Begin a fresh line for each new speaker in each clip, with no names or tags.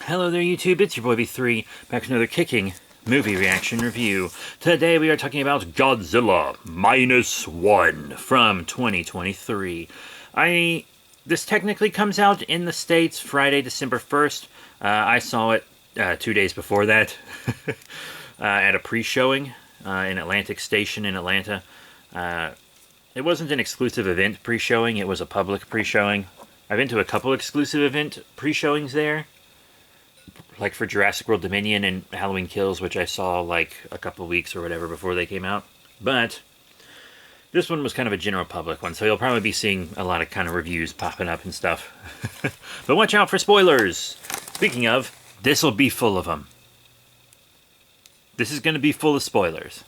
Hello there YouTube, it's your boy B3, back with another kicking movie reaction review. Today we are talking about Godzilla -1 from 2023. This technically comes out in the States Friday, December 1st. I saw it 2 days before that at a pre-showing in Atlantic Station in Atlanta. It wasn't an exclusive event pre-showing, it was a public pre-showing. I've been to a couple exclusive event pre-showings there, like for Jurassic World Dominion and Halloween Kills, which I saw like a couple weeks or whatever before they came out. But this one was kind of a general public one, so you'll probably be seeing a lot of kind of reviews popping up and stuff. But watch out for spoilers! Speaking of, this'll be full of them. This is going to be full of spoilers.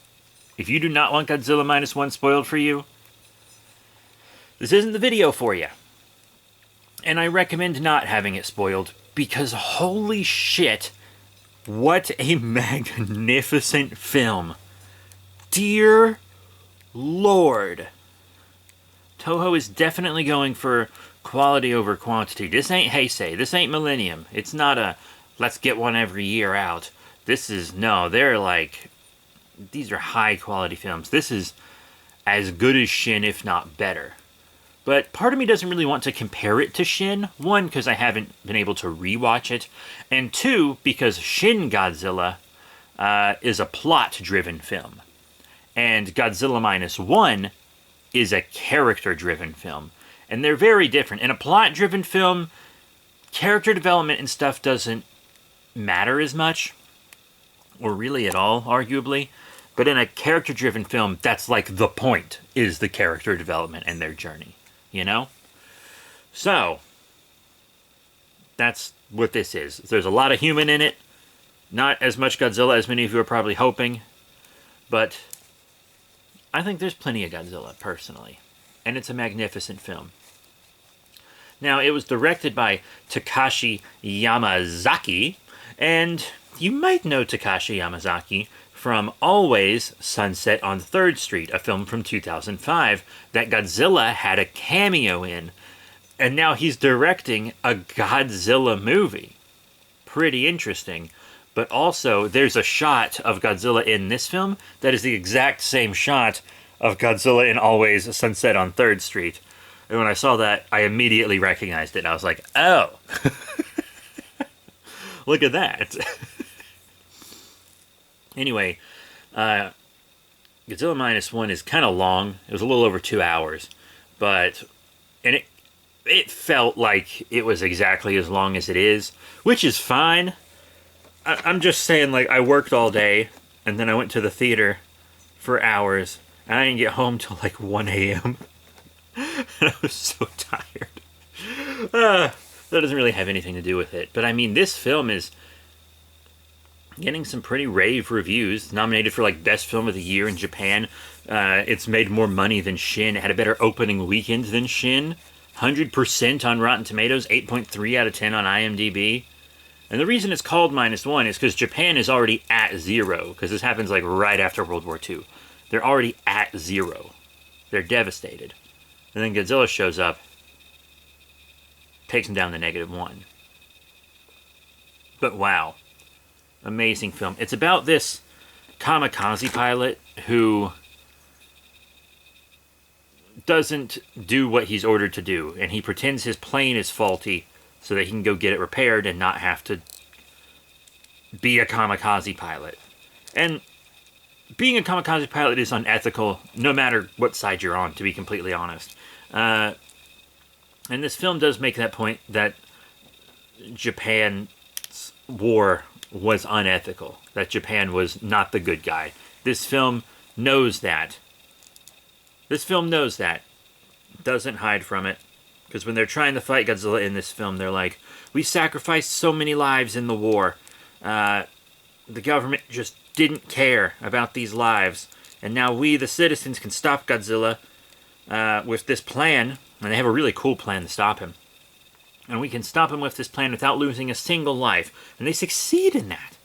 If you do not want Godzilla -1 spoiled for you, this isn't the video for you. And I recommend not having it spoiled, because holy shit, what a magnificent film. Dear Lord. Toho is definitely going for quality over quantity. This ain't Heisei. This ain't Millennium. It's not a let's get one every year out. This is, no, they're like, these are high quality films. This is as good as Shin, if not better. But part of me doesn't really want to compare it to Shin. One, because I haven't been able to rewatch it. And two, because Shin Godzilla is a plot-driven film. And Godzilla -1 is a character-driven film. And they're very different. In a plot-driven film, character development and stuff doesn't matter as much. Or really at all, arguably. But in a character-driven film, that's like the point, is the character development and their journey. You know? So, that's what this is. There's a lot of human in it. Not as much Godzilla as many of you are probably hoping. But I think there's plenty of Godzilla, personally. And it's a magnificent film. Now, it was directed by Takashi Yamazaki. And you might know Takashi Yamazaki from Always Sunset on 3rd Street, a film from 2005 that Godzilla had a cameo in. And now he's directing a Godzilla movie. Pretty interesting. But also, there's a shot of Godzilla in this film that is the exact same shot of Godzilla in Always Sunset on 3rd Street. And when I saw that, I immediately recognized it. I was like, oh! Look at that! Anyway, Godzilla -1 is kind of long. It was a little over 2 hours. And it felt like it was exactly as long as it is, which is fine. I'm just saying, like, I worked all day, and then I went to the theater for hours, and I didn't get home till like 1 a.m. And I was so tired. That doesn't really have anything to do with it. But I mean, this film is getting some pretty rave reviews. Nominated for like Best Film of the Year in Japan. It's made more money than Shin. It had a better opening weekend than Shin. 100% on Rotten Tomatoes. 8.3 out of 10 on IMDb. And the reason it's called -1 is because Japan is already at 0. Because this happens like right after World War II. They're already at 0. They're devastated. And then Godzilla shows up. Takes them down to -1. But wow. Amazing film. It's about this kamikaze pilot who doesn't do what he's ordered to do, and he pretends his plane is faulty so that he can go get it repaired and not have to be a kamikaze pilot. And being a kamikaze pilot is unethical, no matter what side you're on, to be completely honest. And this film does make that point that Japan's war was unethical, that Japan was not the good guy. This film knows that. This film knows that. Doesn't hide from it. Because when they're trying to fight Godzilla in this film, they're like, we sacrificed so many lives in the war. The government just didn't care about these lives. And now we, the citizens, can stop Godzilla with this plan. And they have a really cool plan to stop him. And we can stop him with this plan without losing a single life. And they succeed in that.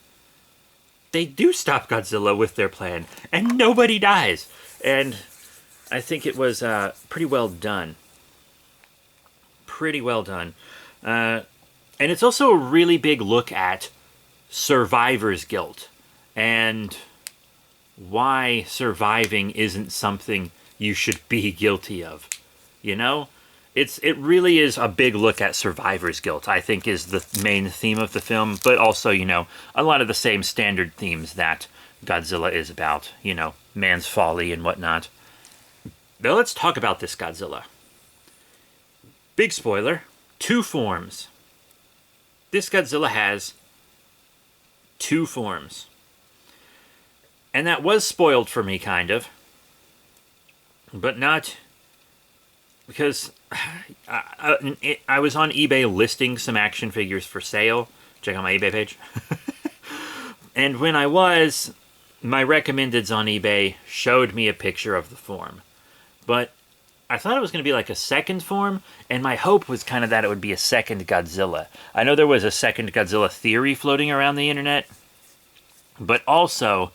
They do stop Godzilla with their plan. And nobody dies. And I think it was pretty well done. Pretty well done. And it's also a really big look at survivor's guilt and why surviving isn't something you should be guilty of. You know? It really is a big look at survivor's guilt, I think, is the main theme of the film, but also, a lot of the same standard themes that Godzilla is about, man's folly and whatnot. Now let's talk about this Godzilla. Big spoiler, 2 forms. This Godzilla has 2 forms. And that was spoiled for me, kind of. But not... because I was on eBay listing some action figures for sale. Check out my eBay page. And when I was, my recommendeds on eBay showed me a picture of the form. But I thought it was going to be like a second form, and my hope was kind of that it would be a second Godzilla. I know there was a second Godzilla theory floating around the internet, but also...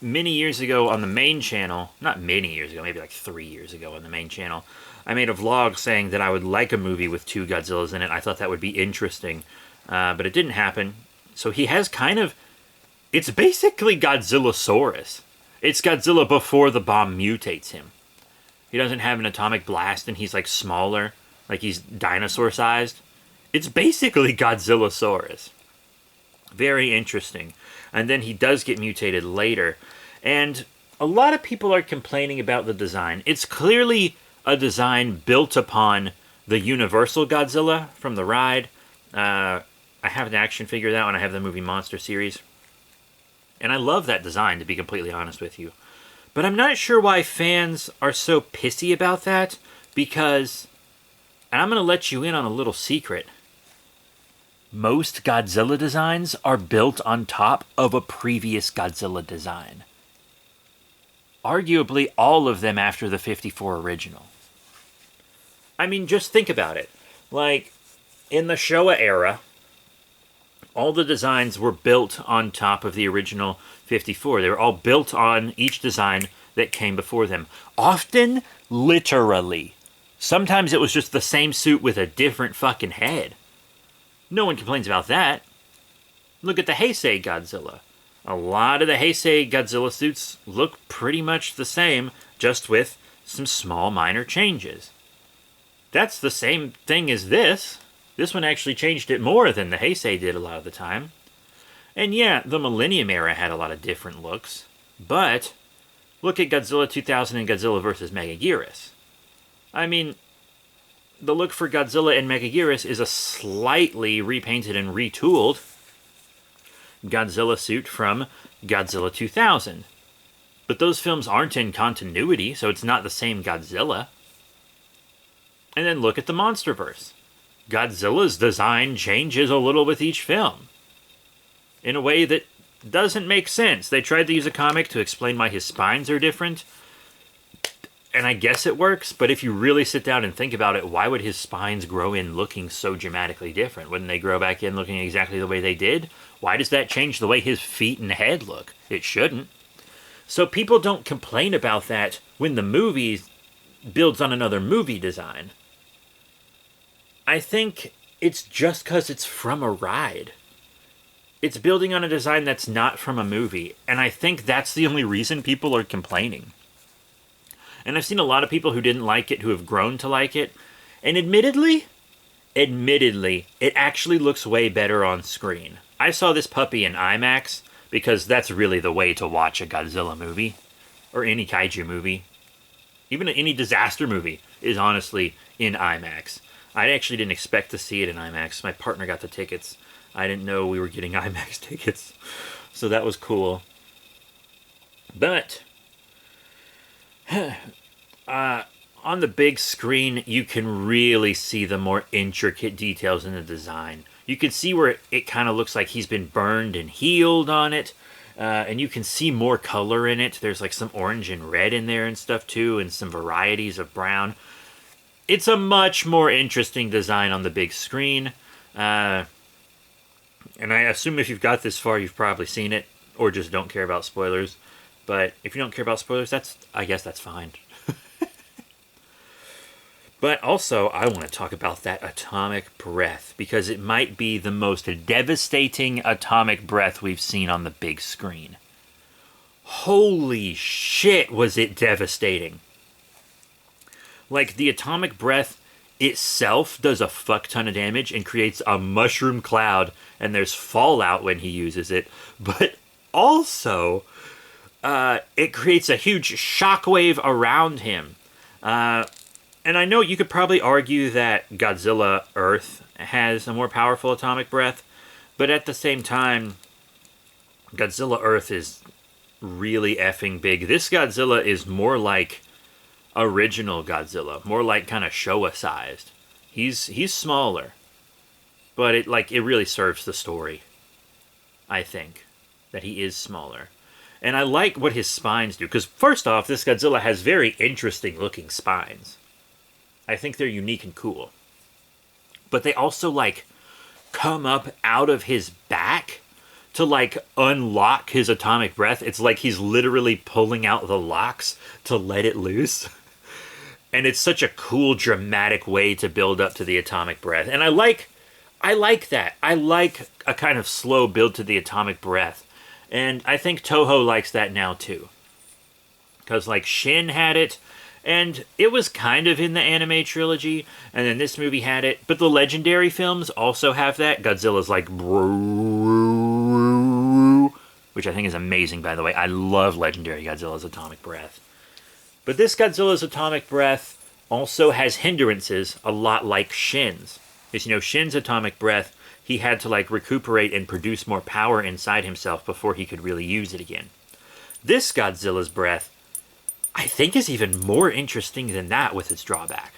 many years ago on the main channel, not many years ago, maybe like 3 years ago on the main channel, I made a vlog saying that I would like a movie with 2 Godzillas in it. I thought that would be interesting, but it didn't happen. So he has kind of... it's basically Godzillasaurus. It's Godzilla before the bomb mutates him. He doesn't have an atomic blast and he's like smaller, like he's dinosaur-sized. It's basically Godzillasaurus. Very interesting. And then he does get mutated later. And a lot of people are complaining about the design. It's clearly a design built upon the Universal Godzilla from the ride. I have an action figure of that one. I have the movie Monster series. And I love that design, to be completely honest with you. But I'm not sure why fans are so pissy about that, because, and I'm going to let you in on a little secret, most Godzilla designs are built on top of a previous Godzilla design. Arguably all of them after the 54 original. I mean, just think about it. Like, in the Showa era, all the designs were built on top of the original 54. They were all built on each design that came before them. Often, literally. Sometimes it was just the same suit with a different fucking head. No one complains about that. Look at the Heisei Godzilla. A lot of the Heisei Godzilla suits look pretty much the same, just with some small minor changes. That's the same thing as this. This one actually changed it more than the Heisei did a lot of the time. And yeah, the Millennium era had a lot of different looks. But look at Godzilla 2000 and Godzilla vs. Megaguirus. I mean, the look for Godzilla and Megaguirus is a slightly repainted and retooled Godzilla suit from Godzilla 2000. But those films aren't in continuity, so it's not the same Godzilla. And then look at the Monsterverse. Godzilla's design changes a little with each film. In a way that doesn't make sense. They tried to use a comic to explain why his spines are different. And I guess it works, but if you really sit down and think about it, why would his spines grow in looking so dramatically different? Wouldn't they grow back in looking exactly the way they did? Why does that change the way his feet and head look? It shouldn't. So people don't complain about that when the movie builds on another movie design. I think it's just because it's from a ride. It's building on a design that's not from a movie, and I think that's the only reason people are complaining. And I've seen a lot of people who didn't like it who have grown to like it, and admittedly, it actually looks way better on screen. I saw this puppy in IMAX, because that's really the way to watch a Godzilla movie, or any kaiju movie. Even any disaster movie is honestly in IMAX. I actually didn't expect to see it in IMAX. My partner got the tickets. I didn't know we were getting IMAX tickets. So that was cool. But on the big screen, you can really see the more intricate details in the design. You can see where it kind of looks like he's been burned and healed on it. And you can see more color in it. There's like some orange and red in there and stuff too, and some varieties of brown. It's a much more interesting design on the big screen. And I assume if you've got this far, you've probably seen it, or just don't care about spoilers. But if you don't care about spoilers, I guess that's fine. But also, I want to talk about that atomic breath, because it might be the most devastating atomic breath we've seen on the big screen. Holy shit, was it devastating. Like, the atomic breath itself does a fuck ton of damage and creates a mushroom cloud, and there's fallout when he uses it. But also, it creates a huge shockwave around him. And I know you could probably argue that Godzilla Earth has a more powerful atomic breath, but at the same time, Godzilla Earth is really effing big. This Godzilla is more like original Godzilla, more like kind of Showa-sized. He's smaller, but it really serves the story, I think, that he is smaller. And I like what his spines do, because first off, this Godzilla has very interesting looking spines. I think they're unique and cool. But they also, like, come up out of his back to, like, unlock his atomic breath. It's like he's literally pulling out the locks to let it loose. And it's such a cool, dramatic way to build up to the atomic breath. And I like that. I like a kind of slow build to the atomic breath. And I think Toho likes that now, too. Because, like, Shin had it, and it was kind of in the anime trilogy, and then this movie had it. But the Legendary films also have that. Godzilla's like, which I think is amazing, by the way. I love Legendary Godzilla's atomic breath. But this Godzilla's atomic breath also has hindrances, a lot like Shin's. Because, you know, Shin's atomic breath, he had to, like, recuperate and produce more power inside himself before he could really use it again. This Godzilla's breath, I think, is even more interesting than that with its drawback.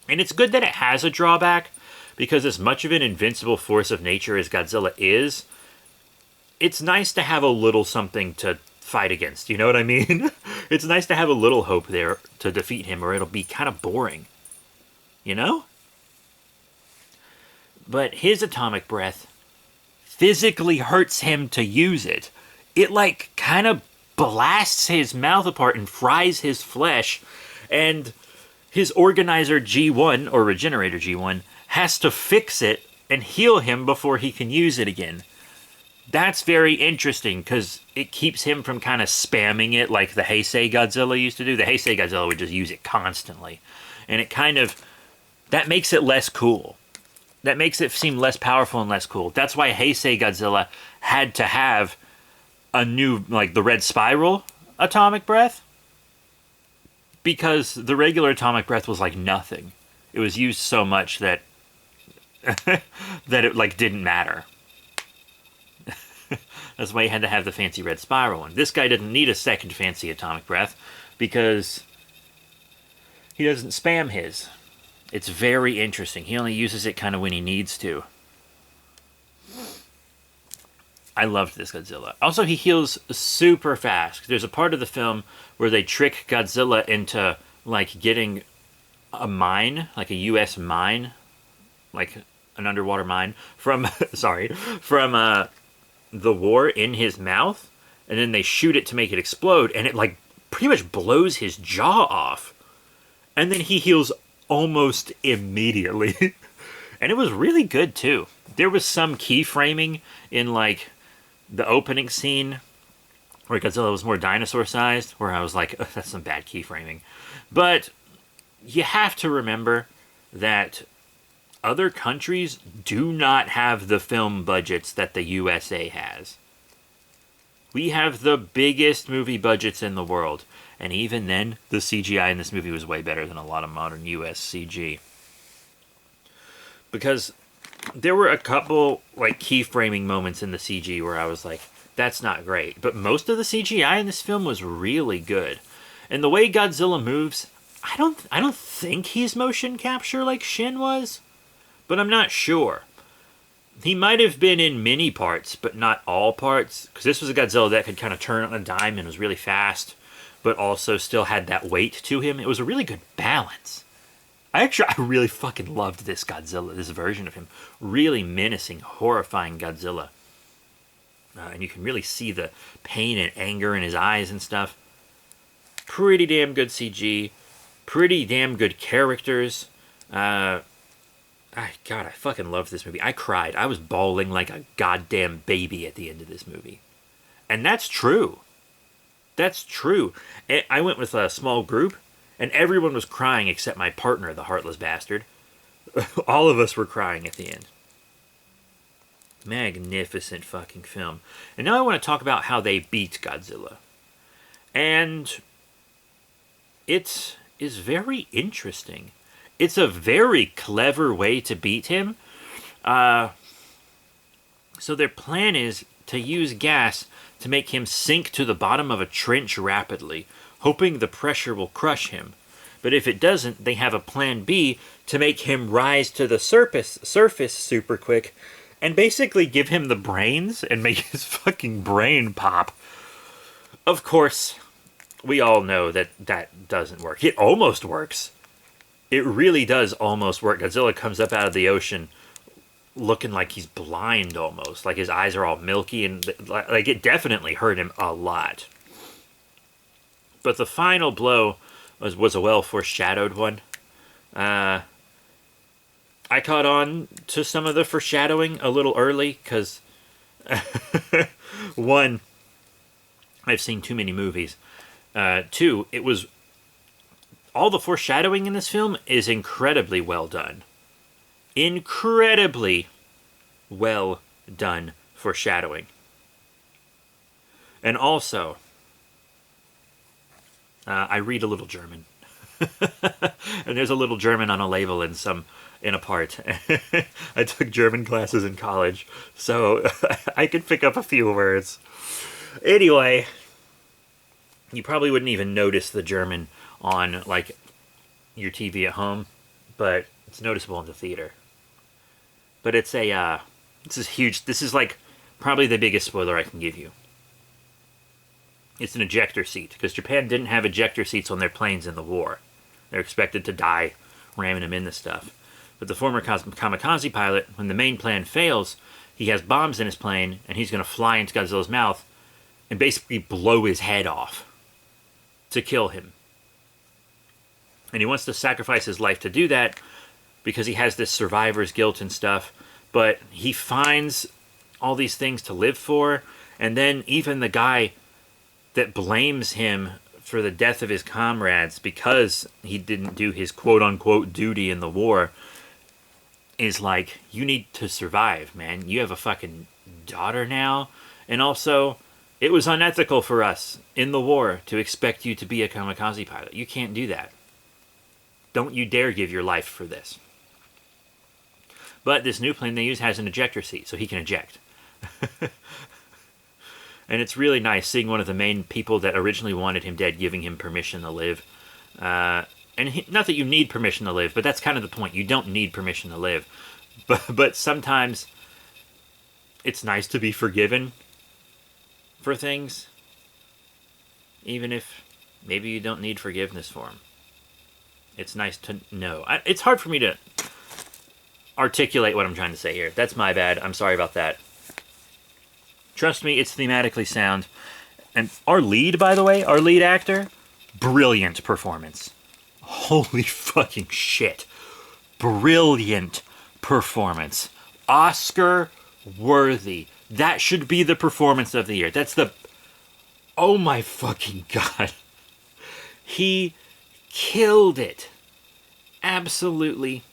And it's good that it has a drawback, because as much of an invincible force of nature as Godzilla is, it's nice to have a little something to fight against, you know what I mean? It's nice to have a little hope there to defeat him, or it'll be kind of boring. You know? But his atomic breath physically hurts him to use it. It, like, kind of blasts his mouth apart and fries his flesh, and his organizer G1, or regenerator G1, has to fix it and heal him before he can use it again. That's very interesting, because it keeps him from kind of spamming it like the Heisei Godzilla used to do. The Heisei Godzilla would just use it constantly. And it kind of, that makes it less cool. That makes it seem less powerful and less cool. That's why Heisei Godzilla had to have a new, like, the Red Spiral atomic breath. Because the regular atomic breath was like nothing. It was used so much that that it, like, didn't matter. That's why he had to have the fancy Red Spiral one. This guy didn't need a second fancy atomic breath because he doesn't spam his. It's very interesting. He only uses it kind of when he needs to. I loved this Godzilla. Also, he heals super fast. There's a part of the film where they trick Godzilla into, like, getting a mine, like a U.S. mine, like an underwater mine, from, from the war in his mouth, and then they shoot it to make it explode, and it, like, pretty much blows his jaw off. And then he heals almost immediately. And it was really good, too. There was some keyframing in, like, the opening scene where Godzilla was more dinosaur-sized, where I was like, oh, that's some bad keyframing. But you have to remember that other countries do not have the film budgets that the USA has. We have the biggest movie budgets in the world, and even then, the CGI in this movie was way better than a lot of modern US CG. Because there were a couple, like, keyframing moments in the CG where I was like, that's not great. But most of the CGI in this film was really good. And the way Godzilla moves, I don't think he's motion capture like Shin was, but I'm not sure. He might have been in many parts, but not all parts, because this was a Godzilla that could kind of turn on a dime and was really fast, but also still had that weight to him. It was a really good balance. I really fucking loved this Godzilla, this version of him. Really menacing, horrifying Godzilla. And you can really see the pain and anger in his eyes and stuff. Pretty damn good CG. Pretty damn good characters. God, I fucking love this movie. I cried. I was bawling like a goddamn baby at the end of this movie. And that's true. That's true. I went with a small group, and everyone was crying except my partner, the heartless bastard. All of us were crying at the end. Magnificent fucking film. And now I want to talk about how they beat Godzilla. And it is very interesting. It's a very clever way to beat him. So their plan is to use gas to make him sink to the bottom of a trench rapidly, hoping the pressure will crush him. But if it doesn't, they have a plan B to make him rise to the surface super quick and basically give him the brains and make his fucking brain pop. Of course, we all know that that doesn't work. It almost works. It really does almost work. Godzilla comes up out of the ocean looking like he's blind almost. Like his eyes are all milky, and like it definitely hurt him a lot. But the final blow was a well foreshadowed one. I caught on to some of the foreshadowing a little early because one, I've seen too many movies. Two, it was all the foreshadowing in this film is incredibly well done. Incredibly well done foreshadowing. And also, I read a little German. And there's a little German on a label in a part. I took German classes in college, so I could pick up a few words. Anyway, you probably wouldn't even notice the German on like your TV at home, but it's noticeable in the theater. But it's this is huge. This is like probably the biggest spoiler I can give you. It's an ejector seat, because Japan didn't have ejector seats on their planes in the war. They're expected to die ramming them into stuff. But the former kamikaze pilot, when the main plan fails, he has bombs in his plane, and he's going to fly into Godzilla's mouth and basically blow his head off to kill him. And he wants to sacrifice his life to do that because he has this survivor's guilt and stuff. But he finds all these things to live for, and then even the guy that blames him for the death of his comrades because he didn't do his quote-unquote duty in the war is like, you need to survive, man. You have a fucking daughter now. And also, it was unethical for us in the war to expect you to be a kamikaze pilot. You can't do that. Don't you dare give your life for this. But this new plane they use has an ejector seat, so he can eject. And it's really nice seeing one of the main people that originally wanted him dead giving him permission to live. Not that you need permission to live, but that's kind of the point. You don't need permission to live. But sometimes it's nice to be forgiven for things, even if maybe you don't need forgiveness for them. It's nice to know. It's hard for me to articulate what I'm trying to say here. That's my bad. I'm sorry about that. Trust me, it's thematically sound. And our lead, by the way, our lead actor, brilliant performance. Holy fucking shit. Brilliant performance. Oscar worthy. That should be the performance of the year. That's the... Oh my fucking god. He killed it. Absolutely.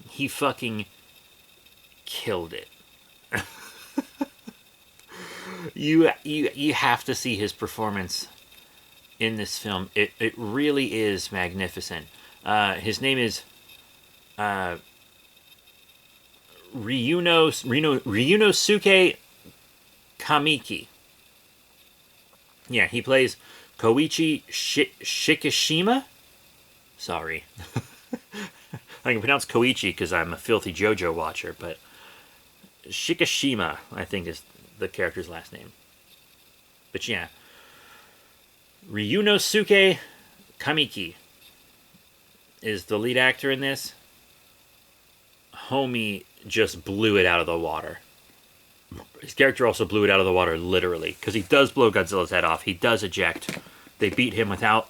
He fucking killed it. You have to see his performance in this film. It really is magnificent. His name is Ryunosuke Kamiki. Yeah, he plays Koichi Shikishima. Sorry. I can pronounce Koichi because I'm a filthy JoJo watcher, but Shikishima, I think, is the character's last name. But yeah, Ryunosuke Kamiki is the lead actor in this. Homie just blew it out of the water. His character also blew it out of the water literally, because he does blow Godzilla's head off. He does eject. They beat him without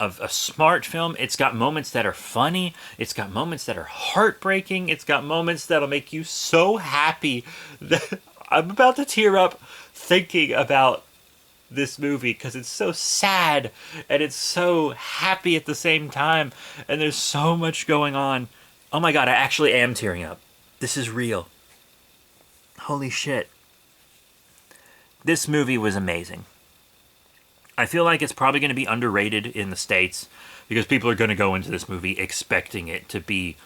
a smart film. It's got moments that are funny. It's got moments that are heartbreaking. It's got moments that'll make you so happy that I'm about to tear up thinking about this movie because it's so sad and it's so happy at the same time, and there's so much going on. Oh my god, I actually am tearing up. This is real. Holy shit. This movie was amazing. I feel like it's probably going to be underrated in the States because people are going to go into this movie expecting it to be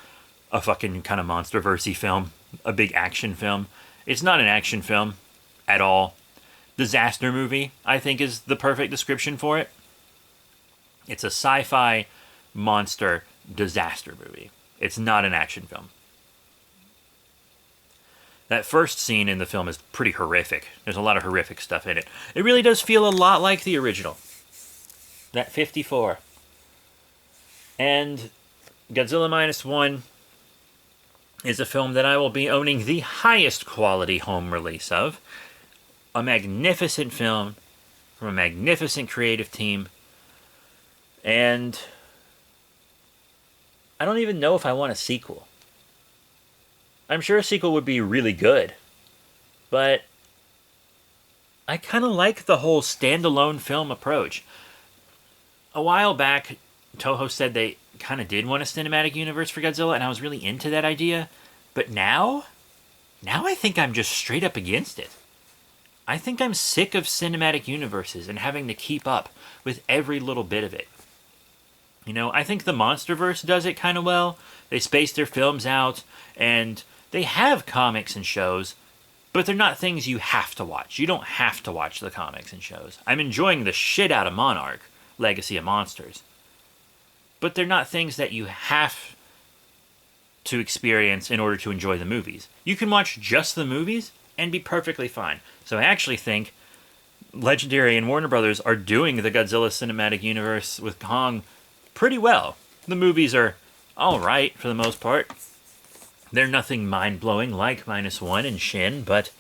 a fucking kind of monster-versy film, a big action film. It's not an action film at all. Disaster movie, I think, is the perfect description for it. It's a sci-fi monster disaster movie. It's not an action film. That first scene in the film is pretty horrific. There's a lot of horrific stuff in it. It really does feel a lot like the original. That 54. And Godzilla Minus One is a film that I will be owning the highest quality home release of. A magnificent film from a magnificent creative team. And I don't even know if I want a sequel. I'm sure a sequel would be really good, but I kind of like the whole standalone film approach. A while back, Toho said they kind of did want a cinematic universe for Godzilla, and I was really into that idea. But now I think I'm just straight up against it. I think I'm sick of cinematic universes and having to keep up with every little bit of it. You know, I think the MonsterVerse does it kind of well. They space their films out, and they have comics and shows, but they're not things you have to watch. You don't have to watch the comics and shows. I'm enjoying the shit out of Monarch, Legacy of Monsters. But they're not things that you have to experience in order to enjoy the movies. You can watch just the movies and be perfectly fine. So I actually think Legendary and Warner Brothers are doing the Godzilla cinematic universe with Kong pretty well. The movies are alright for the most part. They're nothing mind-blowing like Minus One and Shin, but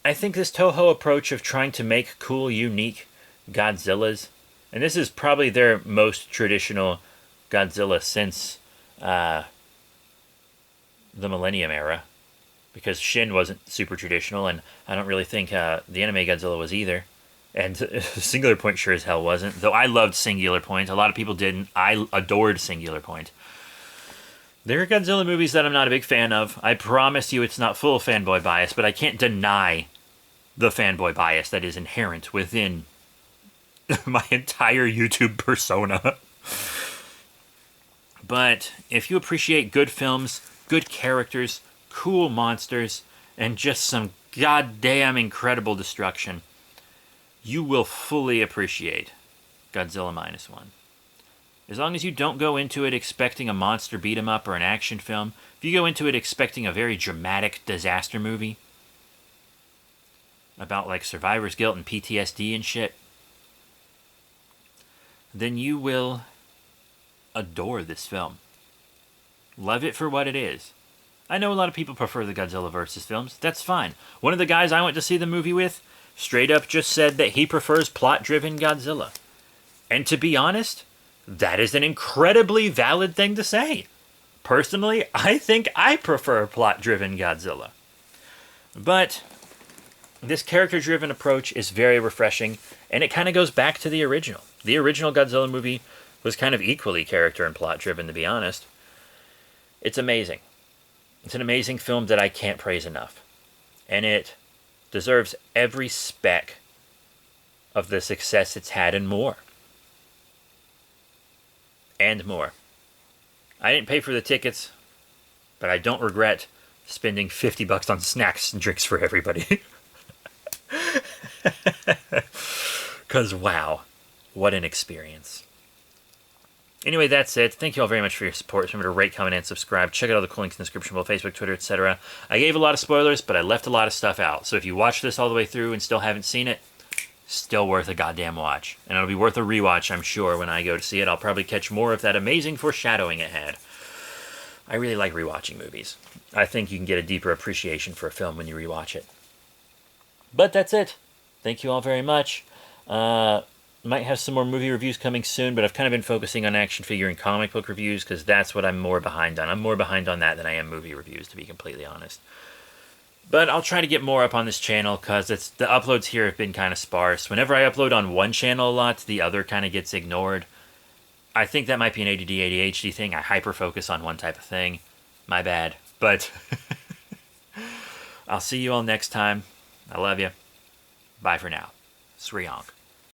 I think this Toho approach of trying to make cool, unique Godzillas, and this is probably their most traditional Godzilla since the Millennium era, because Shin wasn't super traditional, and I don't really think the anime Godzilla was either. And Singular Point sure as hell wasn't, though I loved Singular Point. A lot of people didn't. I adored Singular Point. There are Godzilla movies that I'm not a big fan of. I promise you it's not full of fanboy bias, but I can't deny the fanboy bias that is inherent within my entire YouTube persona. But if you appreciate good films, good characters, cool monsters, and just some goddamn incredible destruction, you will fully appreciate Godzilla Minus One. As long as you don't go into it expecting a monster beat-em-up or an action film, if you go into it expecting a very dramatic disaster movie about like survivor's guilt and PTSD and shit, then you will adore this film. Love it for what it is. I know a lot of people prefer the Godzilla vs. films. That's fine. One of the guys I went to see the movie with straight up just said that he prefers plot-driven Godzilla. And to be honest, that is an incredibly valid thing to say. Personally, I think I prefer plot-driven Godzilla. But this character-driven approach is very refreshing, and it kind of goes back to the original. The original Godzilla movie was kind of equally character and plot-driven, to be honest. It's amazing. It's an amazing film that I can't praise enough. And it deserves every speck of the success it's had and more. And more. I didn't pay for the tickets, but I don't regret spending $50 on snacks and drinks for everybody. Because, wow, what an experience. Anyway, that's it. Thank you all very much for your support. Remember to rate, comment, and subscribe. Check out all the cool links in the description below, Facebook, Twitter, etc. I gave a lot of spoilers, but I left a lot of stuff out. So if you watched this all the way through and still haven't seen it, still worth a goddamn watch. And it'll be worth a rewatch, I'm sure, when I go to see it. I'll probably catch more of that amazing foreshadowing it had. I really like rewatching movies. I think you can get a deeper appreciation for a film when you rewatch it. But that's it. Thank you all very much. My Might have some more movie reviews coming soon, but I've kind of been focusing on action figure and comic book reviews because that's what I'm more behind on. I'm more behind on that than I am movie reviews, to be completely honest. But I'll try to get more up on this channel because the uploads here have been kind of sparse. Whenever I upload on one channel a lot, the other kind of gets ignored. I think that might be an ADD ADHD thing. I hyper-focus on one type of thing. My bad. But I'll see you all next time. I love you. Bye for now. Sriyonk.